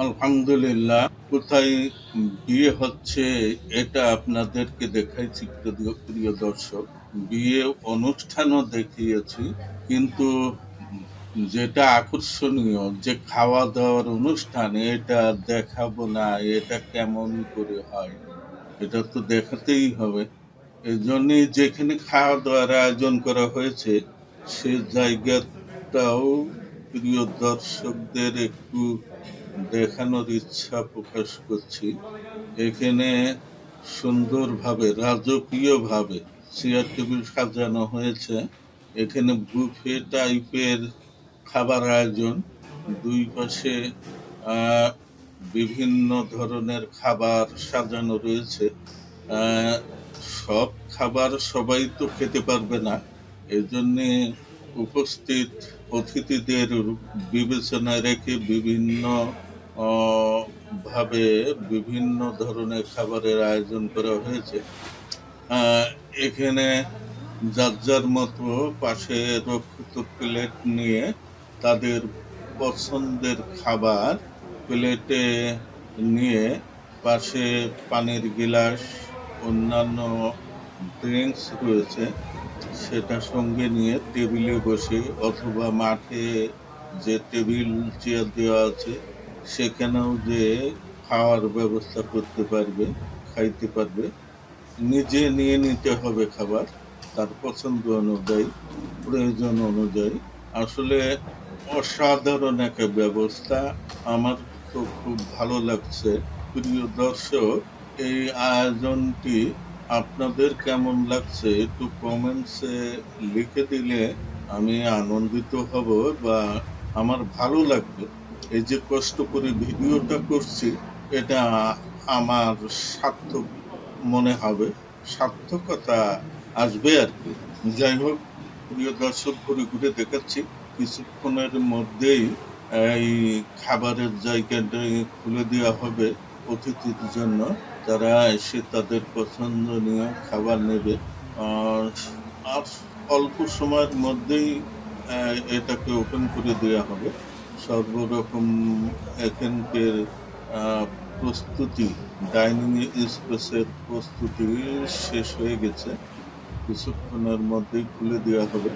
আলহামদুলিল্লাহ। কোথায় বিয়ে হচ্ছে এটা আপনাদেরকে দেখাইছি প্রিয় দর্শক। বিয়ে অনুষ্ঠানও দেখিয়েছি, কিন্তু যেটা আকর্ষণীয় যে খাওয়া দাওয়ার অনুষ্ঠান এটা দেখাবো না, এটা কেমন করে হয় এটা তো দেখাতেই হবে। এই জন্যই যেখানে খাওয়া দাওয়ার আয়োজন করা হয়েছে সে জায়গাটাও প্রিয় দর্শকদের একটু দেখানোর ইচ্ছা প্রকাশ করছি। এখানে সুন্দরভাবে রাজকীয়ভাবে চেয়ার টেবিল সাজানো হয়েছে। এখানে বুফে টাইপের খাবার আয়োজন। দুই পাশে আহ বিভিন্ন ধরনের খাবার সাজানো রয়েছে। আহ সব খাবার সবাই তো খেতে পারবে না, এজন্যে উপস্থিত অতিথিদের বিবেচনায় রেখে বিভিন্ন ভাবে বিভিন্ন ধরনের খাবারের আয়োজন করা হয়েছে। এখানে যার যার মতো পাশে রক্ষিত প্লেট নিয়ে তাদের পছন্দের খাবার প্লেটে নিয়ে পাশে পানির গিলাস, অন্যান্য ড্রিঙ্কস রয়েছে, সেটা সঙ্গে নিয়ে টেবিলে বসে অথবা মাঠে যে টেবিল চেয়ার দেওয়া আছে সেখানেও যে খাওয়ার ব্যবস্থা করতে পারবে, খাইতে পারবে। নিজে নিয়ে নিতে হবে খাবার তার পছন্দ অনুযায়ী, প্রয়োজন অনুযায়ী। আসলে অসাধারণ একটা ব্যবস্থা, আমার তো খুব ভালো লাগছে। প্রিয় দর্শক, এই আয়োজনটি আপনাদের কেমন লাগছে একটু কমেন্টসে লিখে দিলে আমি আনন্দিত হব বা আমার ভালো লাগবে। এই যে কষ্ট করে ভিডিওটা করছি এটা আমার সার্থক মনে হবে, সার্থকতা আসবে আর কি। যাই হোক, প্রিয় দর্শক, ঘুরে ঘুরে দেখাচ্ছি। কিছুক্ষণের মধ্যেই এই খাবারের জায়গাটা খুলে দেওয়া হবে অতিথির জন্য, তারা এসে তাদের পছন্দনীয় খাবার নেবে। আর অল্প সময়ের মধ্যেই এটাকে ওপেন করে দেওয়া হবে। সর্বরকম এখানকার প্রস্তুতি, ডাইনিং স্পেসের প্রস্তুতি শেষ হয়ে গেছে, কিছুক্ষণের মধ্যেই খুলে দেওয়া হবে।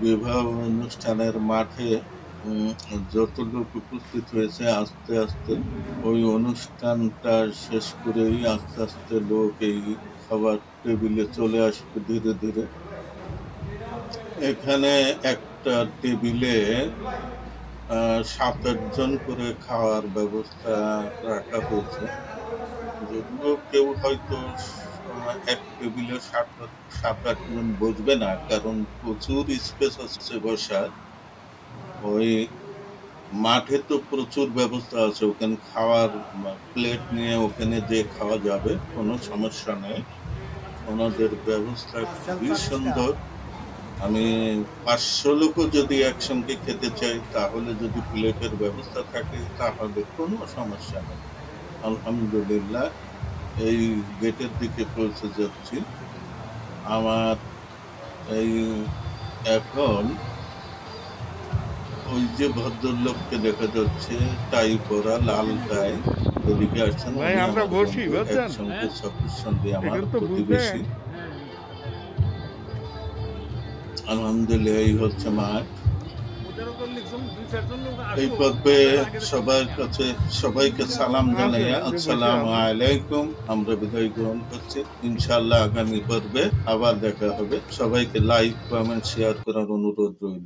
বিবাহ অনুষ্ঠানের মাঠে যত লোক উপস্থিত হয়েছে আস্তে আস্তে ওই অনুষ্ঠানটা শেষ করেই আস্তে আস্তে লোক এই খাবার টেবিলে চলে আসবে ধীরে ধীরে। এখানে একটা টেবিলে 7-8 জন করে খাওয়ার ব্যবস্থা রাখা হয়েছে, যদিও কেউ হয়তো এক টেবিলে 7-8 জন বসবে না, কারণ প্রচুর স্পেস আছে বসার। ওই মাঠে তো প্রচুর ব্যবস্থা আছে, ওখানে খাওয়ার প্লেট নিয়ে ওখানে যে খাওয়া যাবে, কোনো সমস্যা নেই। ওনাদের ব্যবস্থা খুবই সুন্দর। আমি 500 লোকও যদি একসঙ্গে খেতে চাই তাহলে যদি প্লেটের ব্যবস্থা থাকে তাহলে কোনো সমস্যা নেই। আলহামদুলিল্লাহ, এই গেটের দিকে পৌঁছে যাচ্ছি। আমার এই এখন ওই যে ভদ্রলোককে দেখা যাচ্ছে টাই পরা, লাল টাই, এদিকে আসছেন, একসঙ্গে সফির সঙ্গে আমার প্রতিবেশী। আলহামদুলিল্লাহ, এই হচ্ছে মাঠ। এই পর্বে সবাইকে সালাম জানাইয়া আসসালামু আলাইকুম আমরা বিদায় গ্রহণ করছি। ইনশাআল্লাহ আগামী পর্বে আবার দেখা হবে। সবাইকে লাইক, কমেন্ট, শেয়ার করার অনুরোধ রইল।